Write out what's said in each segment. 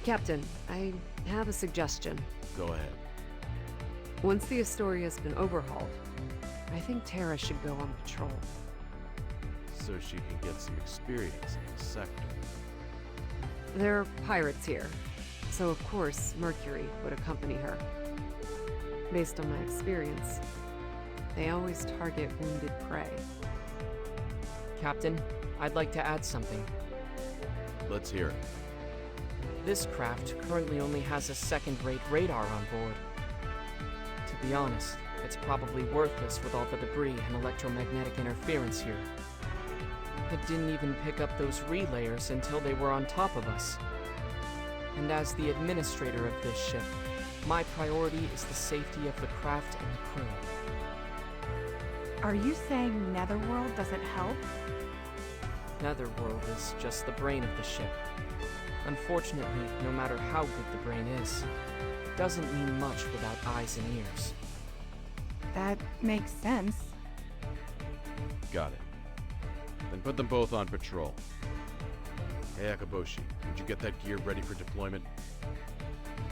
Captain, I have a suggestion. Go ahead. Once the Astoria has been overhauled, I think Terra should go on patrol. So she can get some experience in the sector. There are pirates here, so of course Mercury would accompany her. Based on my experience, they always target wounded prey. Captain, I'd like to add something. Let's hear it. This craft currently only has a second-rate radar on board. To be honest, it's probably worthless with all the debris and electromagnetic interference here. It didn't even pick up those relayers until they were on top of us. And as the administrator of this ship, my priority is the safety of the craft and the crew. Are you saying Netherworld doesn't help? Netherworld is just the brain of the ship. Unfortunately, no matter how good the brain is, it doesn't mean much without eyes and ears. That makes sense. Got it. Then put them both on patrol. Hey Akaboshi, would you get that gear ready for deployment?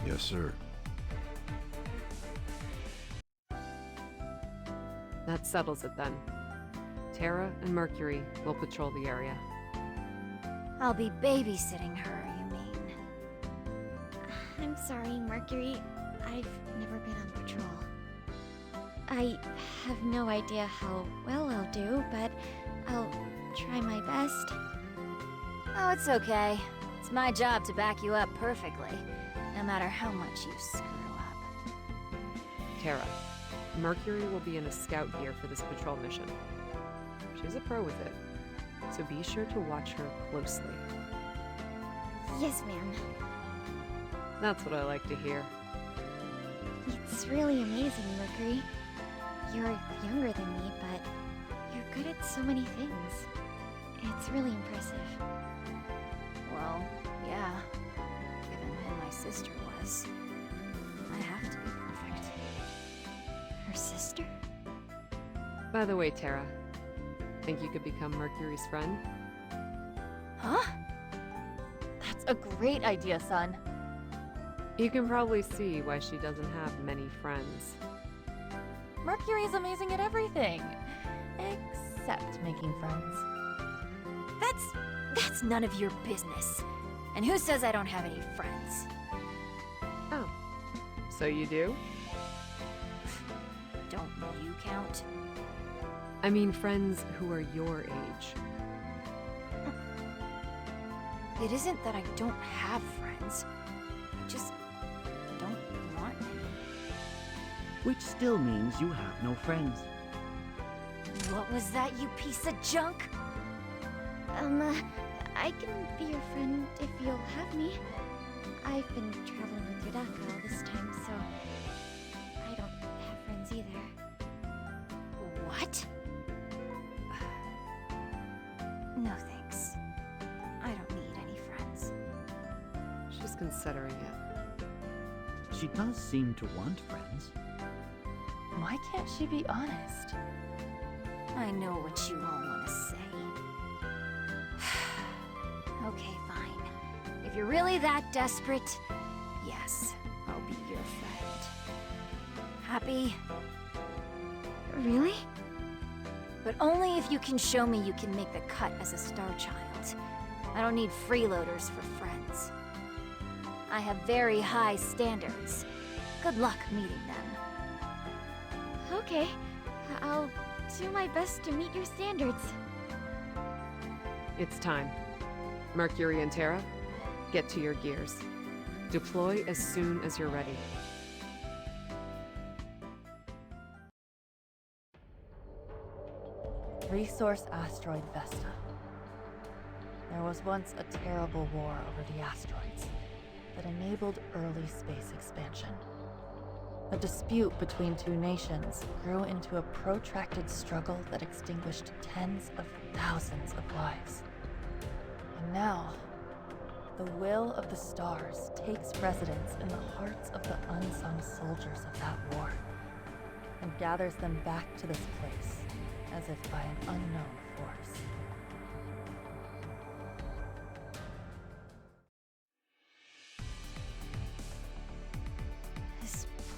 Yes, sir. That settles it then. Terra and Mercury will patrol the area. I'll be babysitting her, you mean? I'm sorry, Mercury. I've never been on patrol. I have no idea how well I'll do, but I'll try my best. Oh, it's okay. It's my job to back you up perfectly, no matter how much you screw up. Terra, Mercury will be in a scout gear for this patrol mission. She's a pro with it, so be sure to watch her closely. Yes, ma'am. That's what I like to hear. It's really amazing, Mercury. You're younger than me, but you're good at so many things. It's really impressive. Well, yeah. Given who my sister was, I have to be perfect. Her sister? By the way, Terra, think you could become Mercury's friend? Huh? That's a great idea, son. You can probably see why she doesn't have many friends. Mercury's amazing at everything, except making friends. That's none of your business. And who says I don't have any friends? Oh, so you do? Don't you count? I mean friends who are your age. It isn't that I don't have friends. I just don't want any. Which still means you have no friends. What was that, you piece of junk? I can be your friend if you'll have me. I've been traveling with Yodaka all this time, so I don't have friends either. What? No thanks. I don't need any friends. She's considering it. She does seem to want friends. Why can't she be honest? I know what you all want to say. Okay, fine. If you're really that desperate, yes, I'll be your friend. Happy? Really? But only if you can show me you can make the cut as a Starchild. I don't need freeloaders for friends. I have very high standards. Good luck meeting them. Okay, I'll do my best to meet your standards. It's time. Mercury and Terra, get to your gears. Deploy as soon as you're ready. Resource asteroid Vesta. There was once a terrible war over the asteroids that enabled early space expansion. A dispute between two nations grew into a protracted struggle that extinguished tens of thousands of lives. And now, the will of the stars takes residence in the hearts of the unsung soldiers of that war, and gathers them back to this place, as if by an unknown force.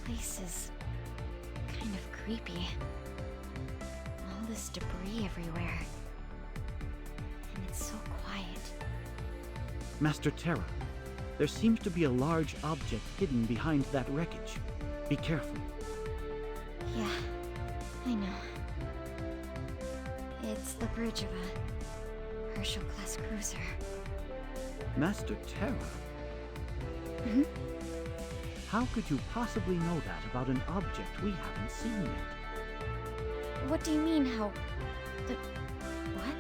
place is kind of creepy. All this debris everywhere. And it's so quiet. Master Terra, there seems to be a large object hidden behind that wreckage. Be careful. Yeah, I know. It's the bridge of a Herschel-class cruiser. Master Terra? Mhm. How could you possibly know that about an object we haven't seen yet? What do you mean, how... the... what?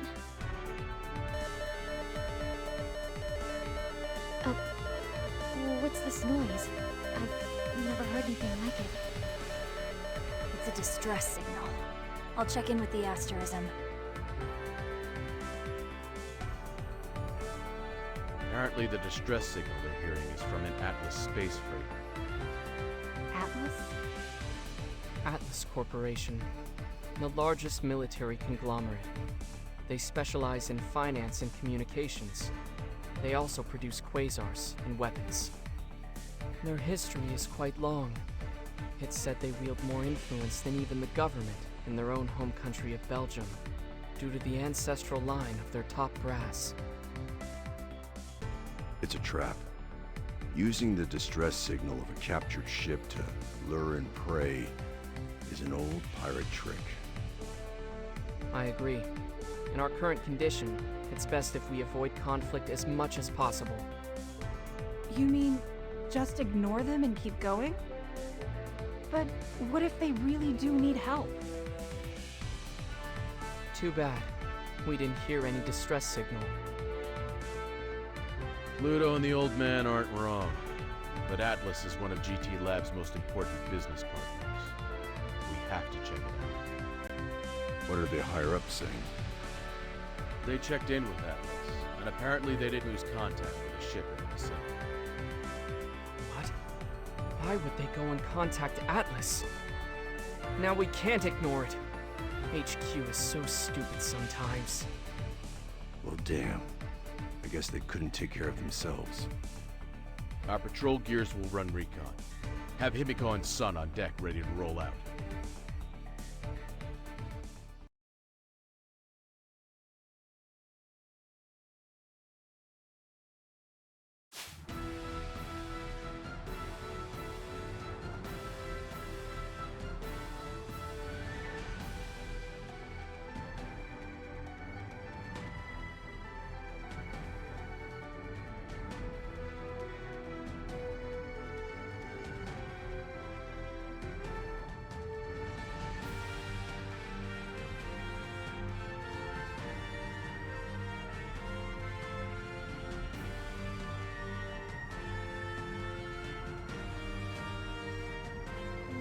What's this noise? I've never heard anything like it. It's a distress signal. I'll check in with the Asterism. Apparently the distress signal they're hearing is from an Atlas space freighter. Atlas? Atlas Corporation, the largest military conglomerate. They specialize in finance and communications. They also produce quasars and weapons. Their history is quite long. It's said they wield more influence than even the government in their own home country of Belgium, due to the ancestral line of their top brass. It's a trap. Using the distress signal of a captured ship to lure in prey is an old pirate trick. I agree. In our current condition, it's best if we avoid conflict as much as possible. You mean just ignore them and keep going? But what if they really do need help? Too bad. We didn't hear any distress signal. Pluto and the old man aren't wrong, but Atlas is one of GT Lab's most important business partners. We have to check it out. What are the higher-ups saying? They checked in with Atlas, and apparently they didn't lose contact with the ship in the vicinity. What? Why would they go and contact Atlas? Now we can't ignore it. HQ is so stupid sometimes. Well, damn. I guess they couldn't take care of themselves. Our patrol gears will run recon. Have Himiko and Sun on deck ready to roll out.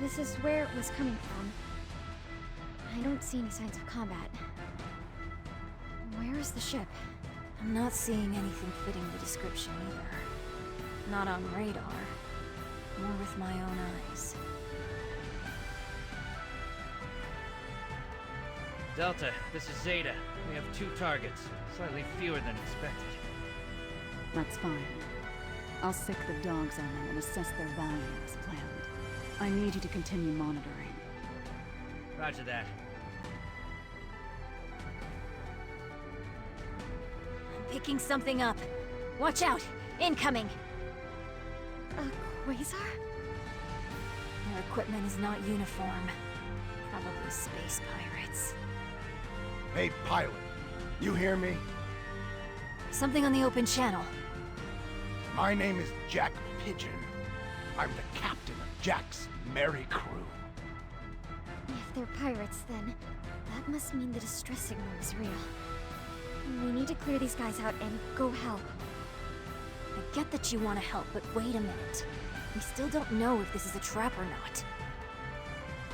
This is where it was coming from. I don't see any signs of combat. Where is the ship? I'm not seeing anything fitting the description either. Not on radar, nor with my own eyes. Delta, this is Zeta. We have 2 targets, slightly fewer than expected. That's fine. I'll sick the dogs on them and assess their value as planned. I need you to continue monitoring. Roger that. I'm picking something up. Watch out! Incoming! A quasar? Their equipment is not uniform. Probably space pirates. Hey, pilot. You hear me? Something on the open channel. My name is Jack Pigeon. I'm the captain of Jack's merry crew. If they're pirates, then that must mean the distress signal is real. We need to clear these guys out and go help. I get that you want to help, but wait a minute. We still don't know if this is a trap or not.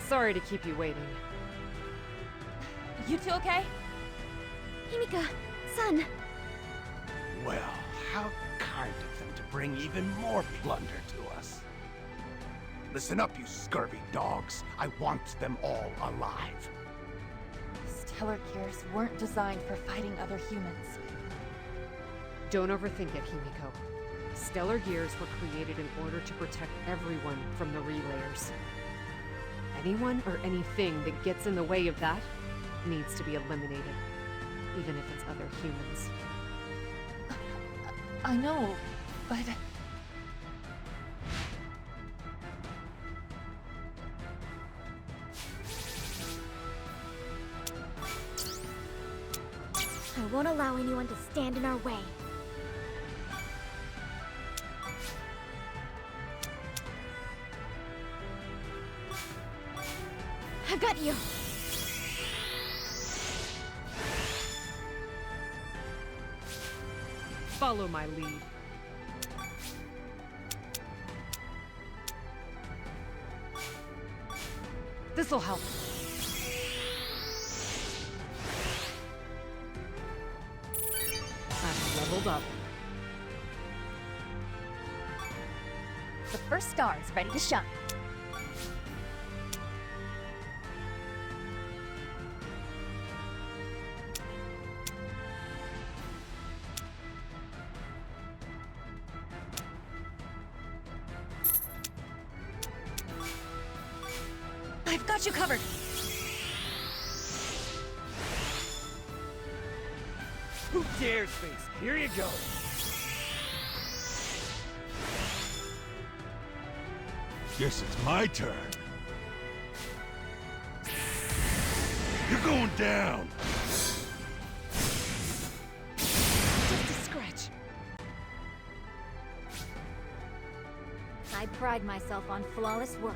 Sorry to keep you waiting. You two okay? Himika, Sun. Well, how kind of them to bring even more plunder to us. Listen up, you scurvy dogs. I want them all alive. Stellar gears weren't designed for fighting other humans. Don't overthink it, Himiko. Stellar gears were created in order to protect everyone from the relayers. Anyone or anything that gets in the way of that needs to be eliminated, even if it's other humans. I know, but... I won't allow anyone to stand in our way. I've got you! Follow my lead. This'll help. I'm leveled up. The first star is ready to shine. I've got you covered. Who dares face? Here you go. Guess it's my turn. You're going down! Just a scratch. I pride myself on flawless work.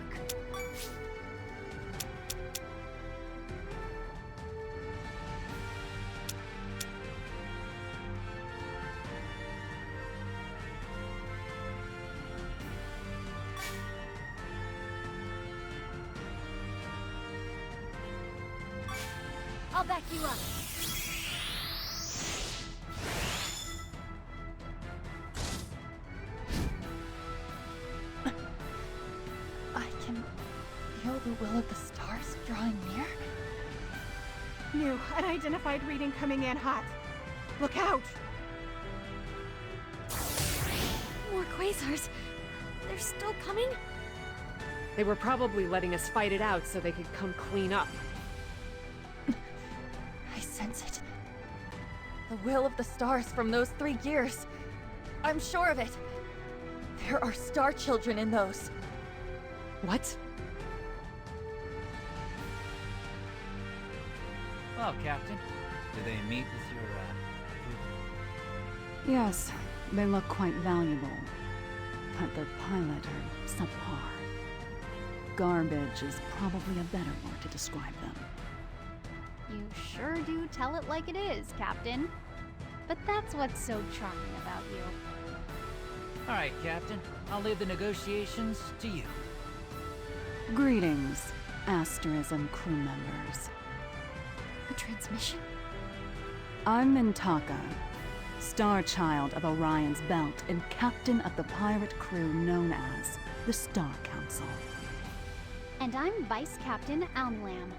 I'll back you up. I can feel the will of the stars drawing near. New, unidentified reading coming in hot. Look out! More quasars. They're still coming? They were probably letting us fight it out so they could come clean up. I sense it. The will of the stars from those 3 gears. I'm sure of it. There are Starchildren in those. What? Well, Captain, do they meet with your, Yes, they look quite valuable. But their pilot are subpar. Garbage is probably a better word to describe them. You sure do tell it like it is, Captain. But that's what's so charming about you. All right, Captain. I'll leave the negotiations to you. Greetings, Asterism crew members. A transmission? I'm Mintaka, Starchild of Orion's Belt and captain of the pirate crew known as the Star Council. And I'm Vice Captain Almlam.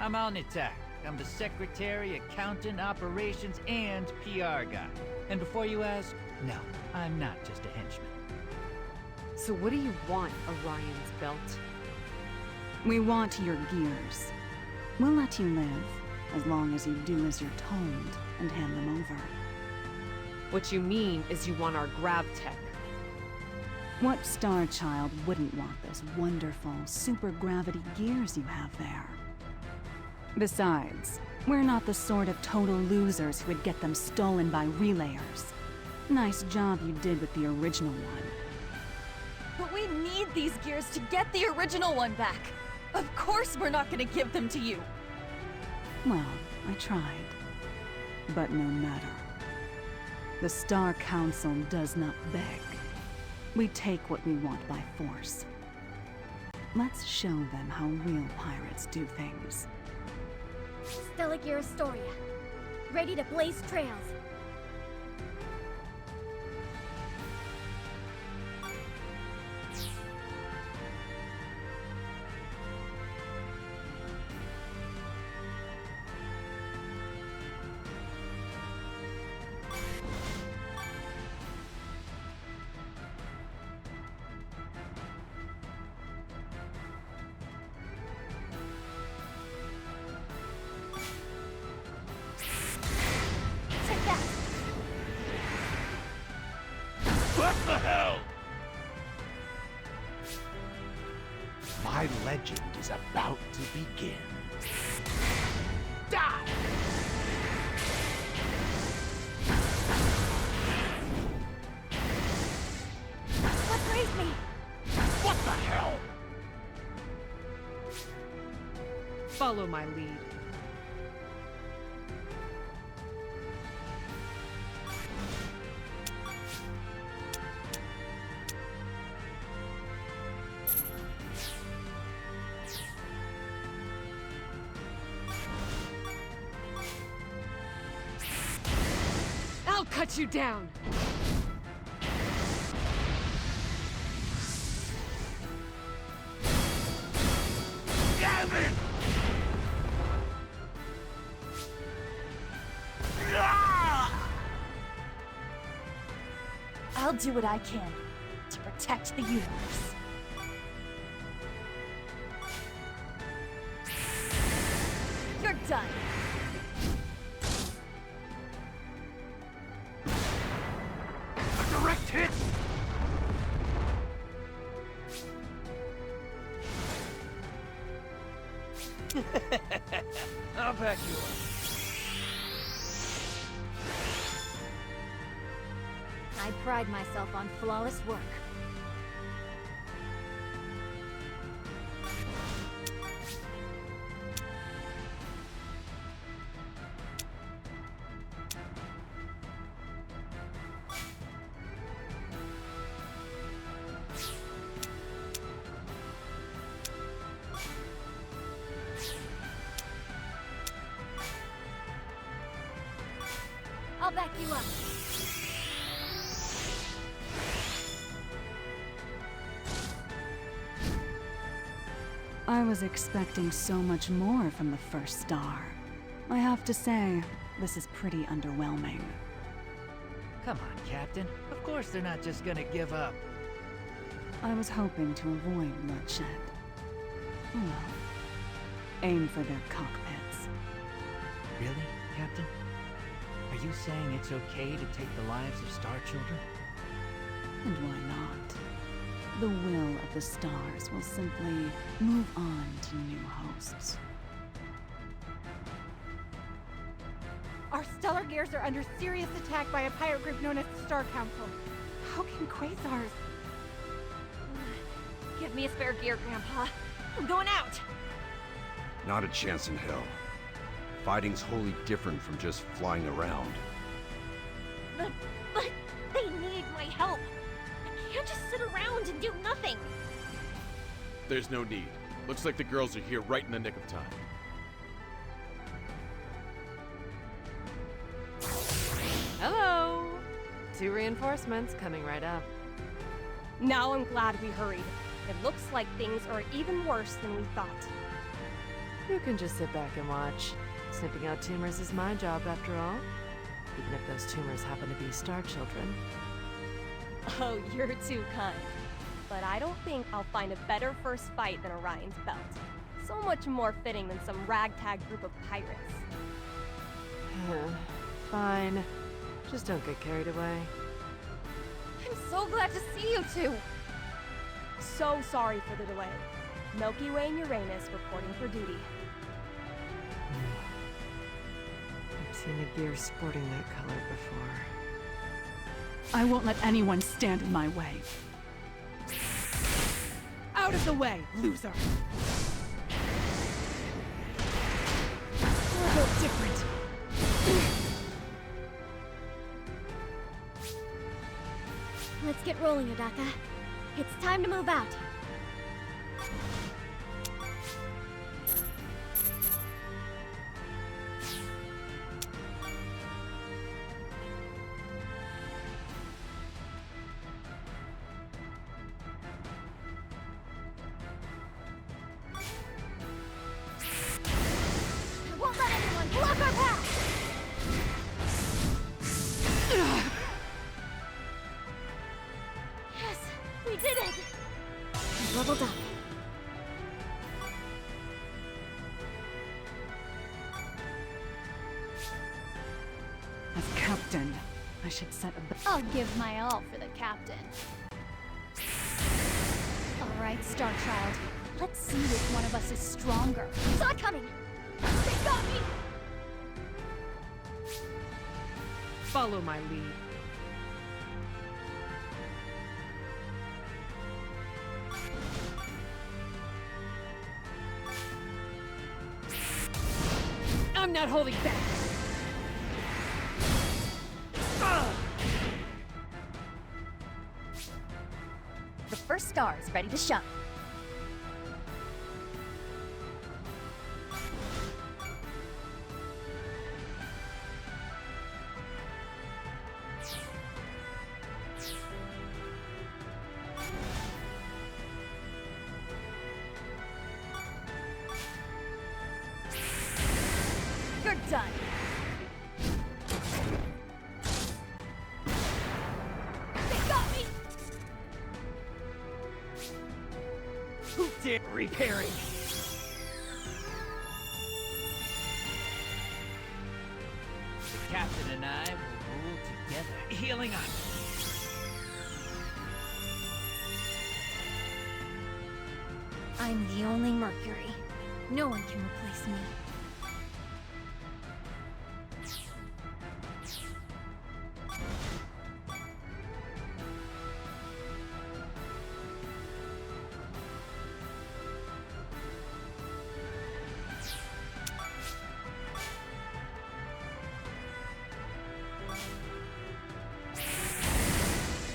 I'm Alnitak. I'm the secretary, accountant, operations, and PR guy. And before you ask, no, I'm not just a henchman. So what do you want, Orion's Belt? We want your gears. We'll let you live, as long as you do as you're told and hand them over. What you mean is you want our grav tech. What Starchild wouldn't want those wonderful super-gravity gears you have there? Besides, we're not the sort of total losers who would get them stolen by relayers. Nice job you did with the original one. But we need these gears to get the original one back. Of course we're not gonna give them to you. Well, I tried. But no matter. The Star Council does not beg. We take what we want by force. Let's show them how real pirates do things. Stella Gear Astoria. Ready to blaze trails. What the hell? My legend is about to begin. Die! What raised me? What the hell? Follow my lead. I'll cut you down! Damn it! Ah! I'll do what I can to protect the universe. You're done. A direct hit! I'll back you up. I pride myself on flawless work. I'll back you up. I was expecting so much more from the first star. I have to say, this is pretty underwhelming. Come on, Captain. Of course they're not just gonna give up. I was hoping to avoid bloodshed. Oh well. Aim for their cockpits. Really, Captain? Are you saying it's okay to take the lives of Starchildren? And why not? The will of the stars will simply move on to new hosts. Our stellar gears are under serious attack by a pirate group known as the Star Council. How can quasars? Give me a spare gear, Grandpa. I'm going out. Not a chance in hell. Fighting's wholly different from just flying around. But they need my help. I can't just sit around and do nothing. There's no need. Looks like the girls are here right in the nick of time. Hello! 2 reinforcements coming right up. Now I'm glad we hurried. It looks like things are even worse than we thought. You can just sit back and watch. Snipping out tumors is my job, after all. Even if those tumors happen to be Starchildren. Oh, you're too kind. But I don't think I'll find a better first fight than Orion's belt. So much more fitting than some ragtag group of pirates. Fine. Just don't get carried away. I'm so glad to see you two! So sorry for the delay. Milky Way and Uranus reporting for duty. I've seen a gear sporting that color before. I won't let anyone stand in my way. Out of the way, loser! We're built different. Let's get rolling, Odaka. It's time to move out. Won't let anyone block our path! Yes, we did it! I leveled up. As captain, I should set a... I'll give my all for the captain. Alright, Starchild. Let's see which one of us is stronger. Saw it coming! They got me! Follow my lead. I'm not holding back! The first star is ready to shine. You're done. They got me! Who dare repairing? The captain and I will rule together. Healing up. I'm the only Mercury. No one can replace me.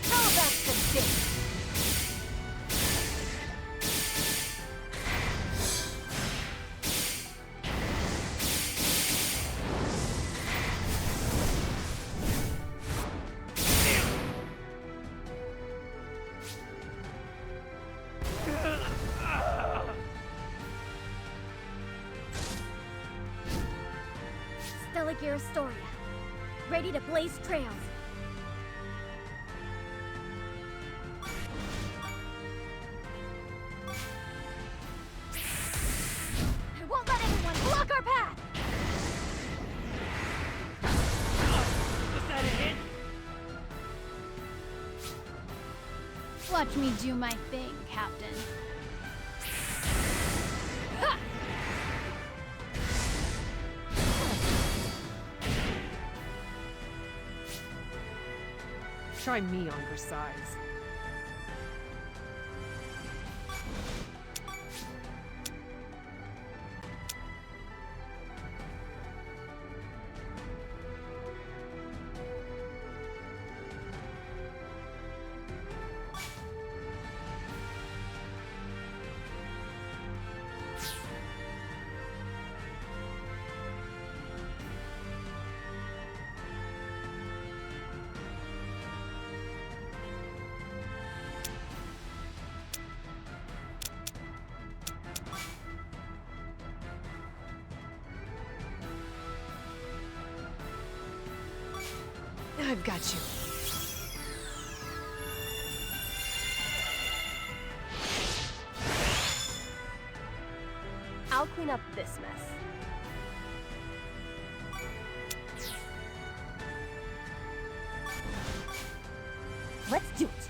Now that's the bit. Astoria, ready to blaze trails. I won't let anyone block our path! Was that a hit? Watch me do my thing, Captain. Try me on your size. I've got you. I'll clean up this mess. Let's do it.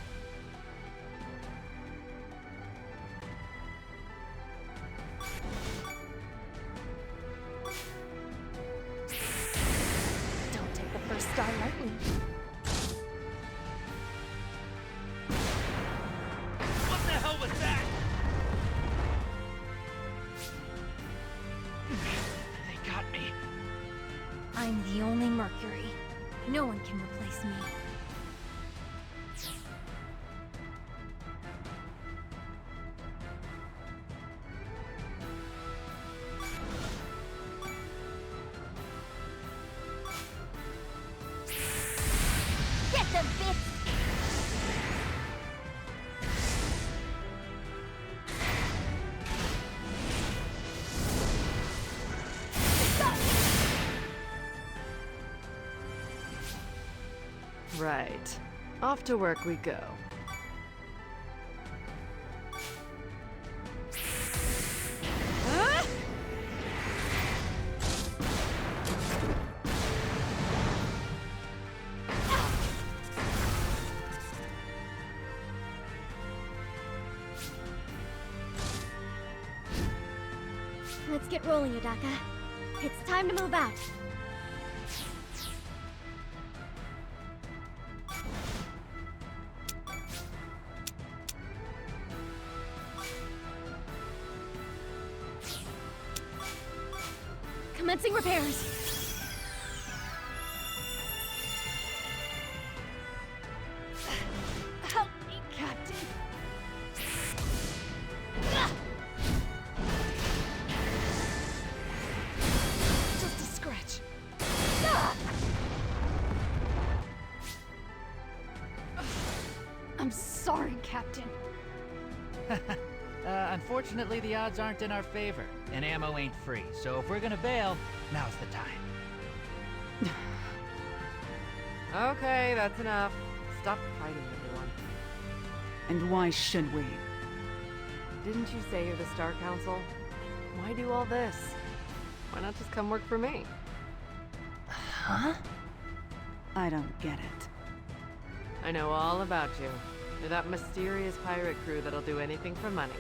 Don't take the first star lightly. What the hell was that? They got me. I'm the only Mercury. No one can replace me. Get them, bits! Right. Off to work we go. Let's get rolling, Yudaka. It's time to move out. Commencing repairs. Help me, Captain. Just a scratch. I'm sorry, Captain. Unfortunately, the odds aren't in our favor, and ammo ain't free. So if we're gonna bail, now's the time. Okay, that's enough. Stop fighting, everyone. And why should we? Didn't you say you're the Star Council? Why do all this? Why not just come work for me? Huh? I don't get it. I know all about you. You're that mysterious pirate crew that'll do anything for money.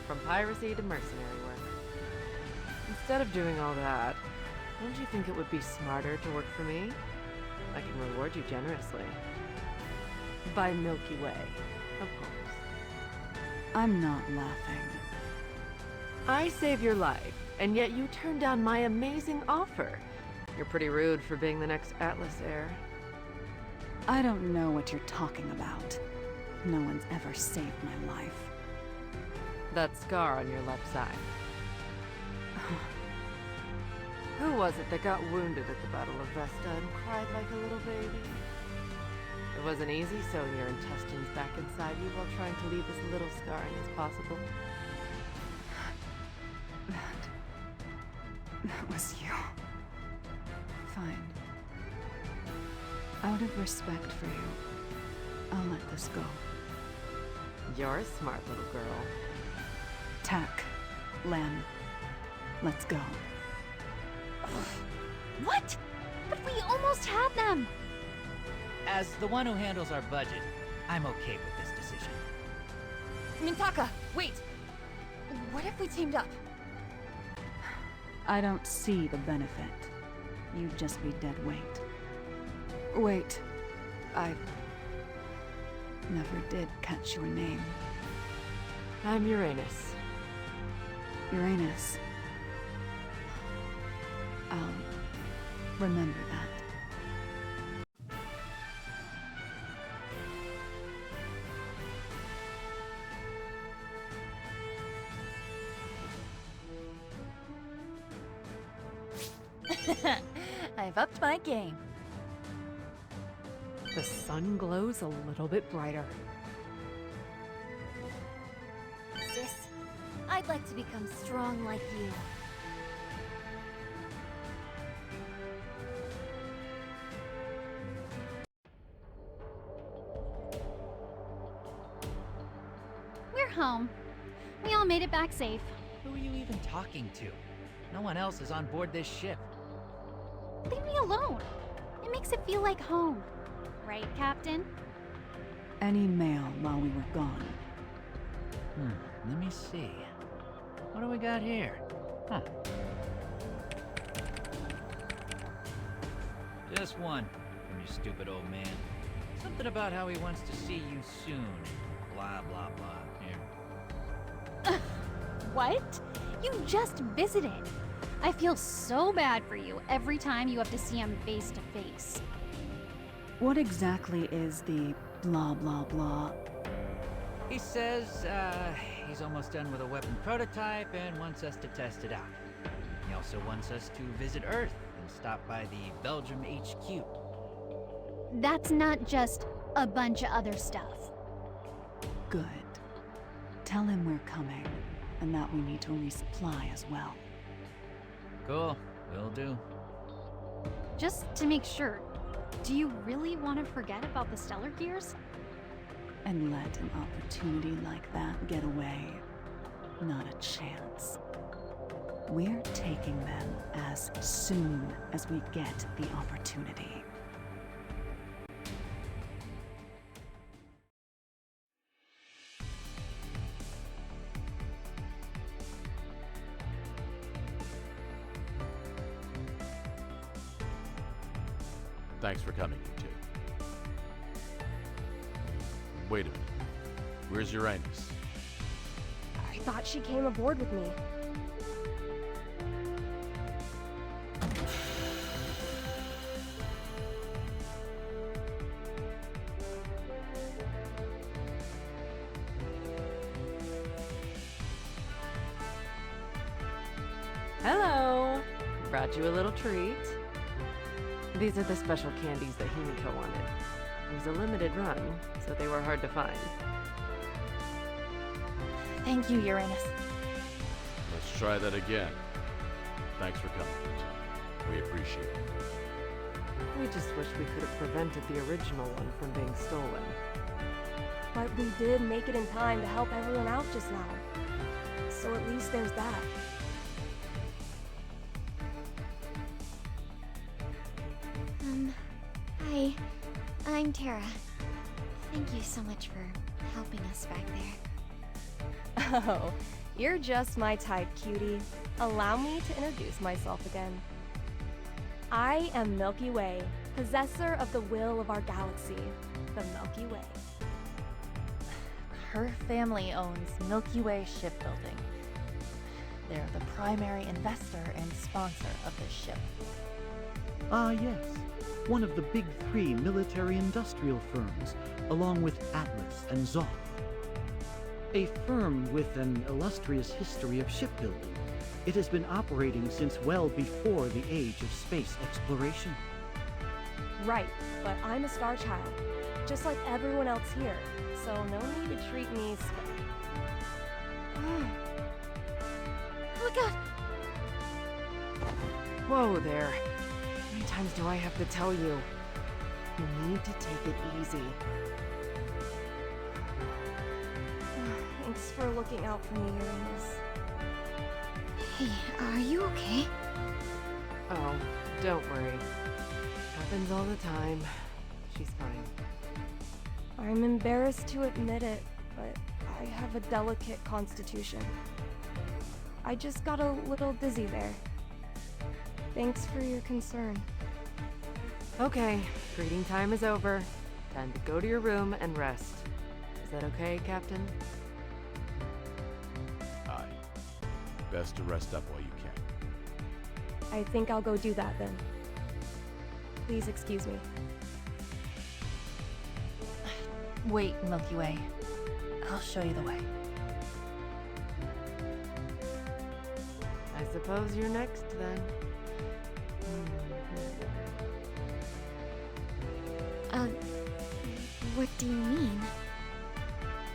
From piracy to mercenary work. Instead of doing all that, don't you think it would be smarter to work for me? I can reward you generously. By Milky Way, of course. I'm not laughing. I saved your life, and yet you turned down my amazing offer. You're pretty rude for being the next Atlas heir. I don't know what you're talking about. No one's ever saved my life. That scar on your left side. Who was it that got wounded at the Battle of Vesta and cried like a little baby? It wasn't easy sewing your intestines back inside you while trying to leave as little scarring as possible. That was you. Fine. Out of respect for you, I'll let this go. You're a smart little girl. Tack, Lem, let's go. What? But we almost had them! As the one who handles our budget, I'm okay with this decision. Mintaka, wait! What if we teamed up? I don't see the benefit. You'd just be dead weight. Wait, I never did catch your name. I'm Uranus. Uranus. I'll remember that. I've upped my game. The sun glows a little bit brighter. Sis, I'd like to become strong like you. We're home. We all made it back safe. Who are you even talking to? No one else is on board this ship. Leave me alone. It makes it feel like home. Right, Captain? Any mail while we were gone? Let me see. What do we got here? Huh. Just one from your stupid old man. Something about how he wants to see you soon. Blah, blah, blah. Here. What? You just visited. I feel so bad for you every time you have to see him face to face. What exactly is the blah blah blah? He says, he's almost done with a weapon prototype and wants us to test it out. He also wants us to visit Earth and stop by the Belgium HQ. That's not just a bunch of other stuff. Good. Tell him we're coming, and that we need to resupply as well. Cool, will do. Just to make sure, do you really want to forget about the stellar gears? And let an opportunity like that get away? Not a chance. We're taking them as soon as we get the opportunity. Thanks for coming, you two. Wait a minute. Where's Uranus? I thought she came aboard with me. Hello! Brought you a little treat. These are the special candies that Himiko wanted. It was a limited run, so they were hard to find. Thank you, Uranus. Let's try that again. Thanks for coming, you two. We appreciate it. We just wish we could have prevented the original one from being stolen. But we did make it in time to help everyone out just now. So at least there's that. Hi. I'm Tara. Thank you so much for helping us back there. Oh, you're just my type, cutie. Allow me to introduce myself again. I am Milky Way, possessor of the will of our galaxy, the Milky Way. Her family owns Milky Way Shipbuilding. They're the primary investor and sponsor of this ship. Ah, yes. One of the big three military-industrial firms, along with Atlas and Zoth. A firm with an illustrious history of shipbuilding. It has been operating since well before the age of space exploration. Right, but I'm a star child, just like everyone else here, so no need to treat me Oh my god! Whoa there. How many times do I have to tell you? You need to take it easy. Thanks for looking out for me, Uranus. Hey, are you okay? Oh, don't worry. Happens all the time. She's fine. I'm embarrassed to admit it, but I have a delicate constitution. I just got a little dizzy there. Thanks for your concern. Okay, reading time is over. Time to go to your room and rest. Is that okay, Captain? Aye. Best to rest up while you can. I think I'll go do that then. Please excuse me. Wait, Milky Way. I'll show you the way. I suppose you're next then. What do you mean?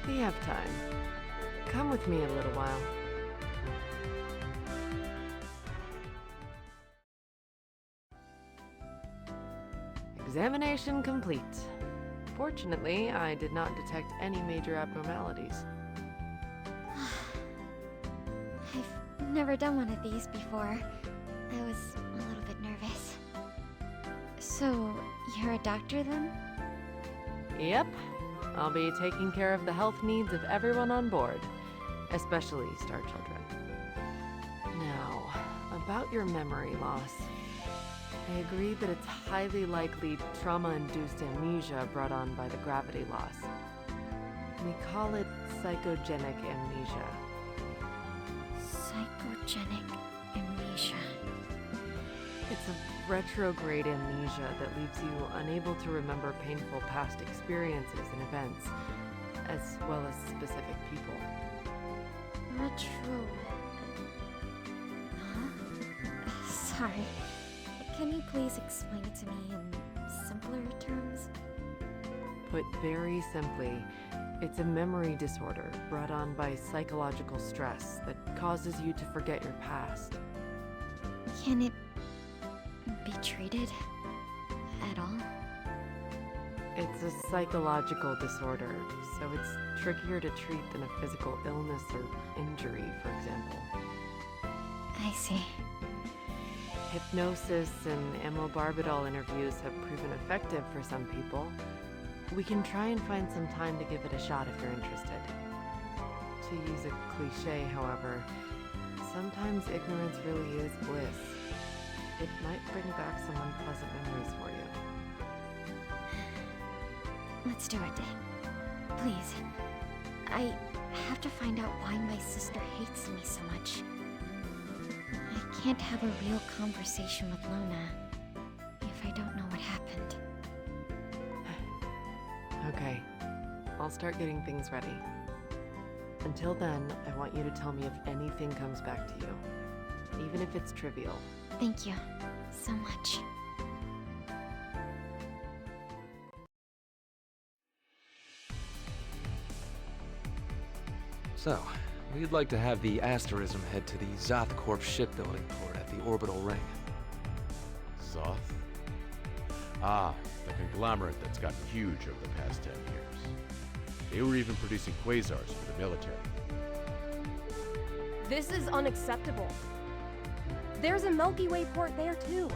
We have time. Come with me a little while. Examination complete. Fortunately, I did not detect any major abnormalities. I've never done one of these before. I was a little bit nervous. So, you're a doctor then? Yep. I'll be taking care of the health needs of everyone on board, especially Starchildren. Now, about your memory loss. I agree that it's highly likely trauma-induced amnesia brought on by the gravity loss. We call it psychogenic amnesia. Psychogenic amnesia. It's a retrograde amnesia that leaves you unable to remember painful past experiences and events, as well as specific people. Sorry. Can you please explain it to me in simpler terms? Put very simply, it's a memory disorder brought on by psychological stress that causes you to forget your past. Can it be treated at all? It's a psychological disorder, so it's trickier to treat than a physical illness or injury, for example. I see. Hypnosis and amylbarbitol interviews have proven effective for some people. We can try and find some time to give it a shot if you're interested. To use a cliche, however, sometimes ignorance really is bliss. It might bring back some unpleasant memories for you. Let's do it. Please. I have to find out why my sister hates me so much. I can't have a real conversation with Luna if I don't know what happened. Okay, I'll start getting things ready. Until then, I want you to tell me if anything comes back to you, even if it's trivial. Thank you so much. So, we'd like to have the Asterism head to the Zoth Corp shipbuilding port at the orbital ring. Zoth? Ah, the conglomerate that's gotten huge over the past 10 years. They were even producing quasars for the military. This is unacceptable. There's a Milky Way port there too.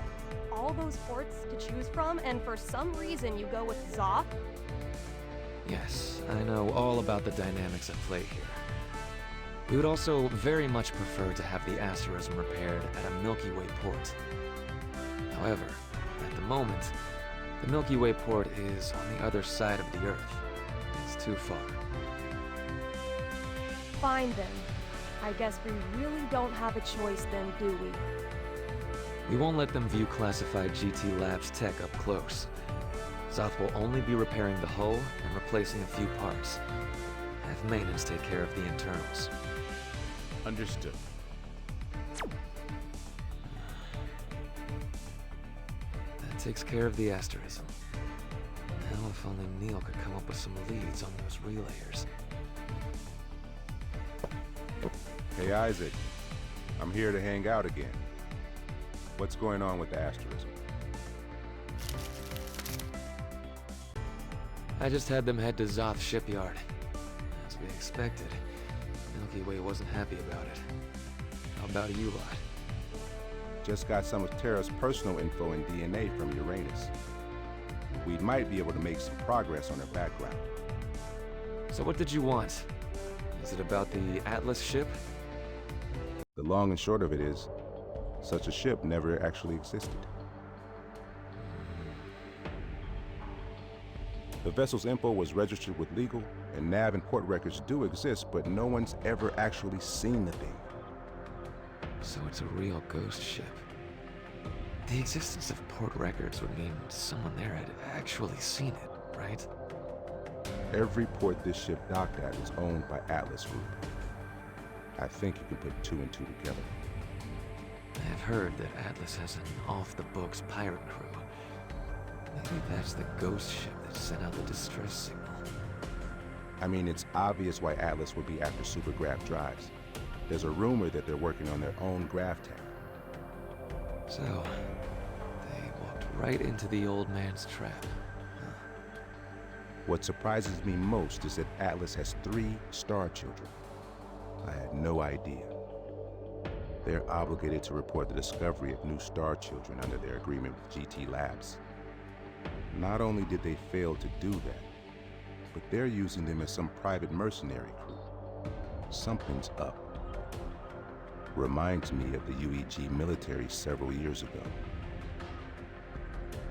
All those ports to choose from, and for some reason you go with Zoth? Yes, I know all about the dynamics at play here. We would also very much prefer to have the Asterism repaired at a Milky Way port. However, at the moment, the Milky Way port is on the other side of the Earth. It's too far. Fine then. I guess we really don't have a choice then, do we? We won't let them view classified GT Labs tech up close. Zoth will only be repairing the hull and replacing a few parts. Have maintenance take care of the internals. Understood. That takes care of the Asterism. Now if only Neil could come up with some leads on those relayers. Hey Isaac, I'm here to hang out again. What's going on with the Asterism? I just had them head to Zoth shipyard. As we expected, Milky Way wasn't happy about it. How about you lot? Just got some of Terra's personal info and DNA from Uranus. We might be able to make some progress on her background. So what did you want? Is it about the Atlas ship? The long and short of it is, such a ship never actually existed. The vessel's info was registered with legal, and nav and port records do exist, but no one's ever actually seen the thing. So it's a real ghost ship. The existence of port records would mean someone there had actually seen it, right? Every port this ship docked at is owned by Atlas Group. I think you can put two and two together. I've heard that Atlas has an off-the-books pirate crew. Maybe that's the ghost ship that sent out the distress signal. I mean, it's obvious why Atlas would be after supergrav drives. There's a rumor that they're working on their own grav tech. So, they walked right into the old man's trap. Huh. What surprises me most is that Atlas has 3 Starchildren. I had no idea. They're obligated to report the discovery of new Starchildren under their agreement with GT Labs. Not only did they fail to do that, but they're using them as some private mercenary crew. Something's up. Reminds me of the UEG military several years ago.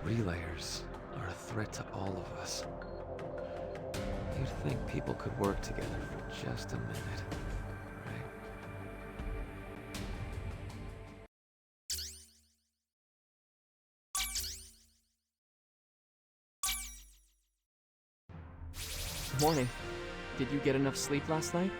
Relayers are a threat to all of us. You'd think people could work together for just a minute, right? Morning. Did you get enough sleep last night?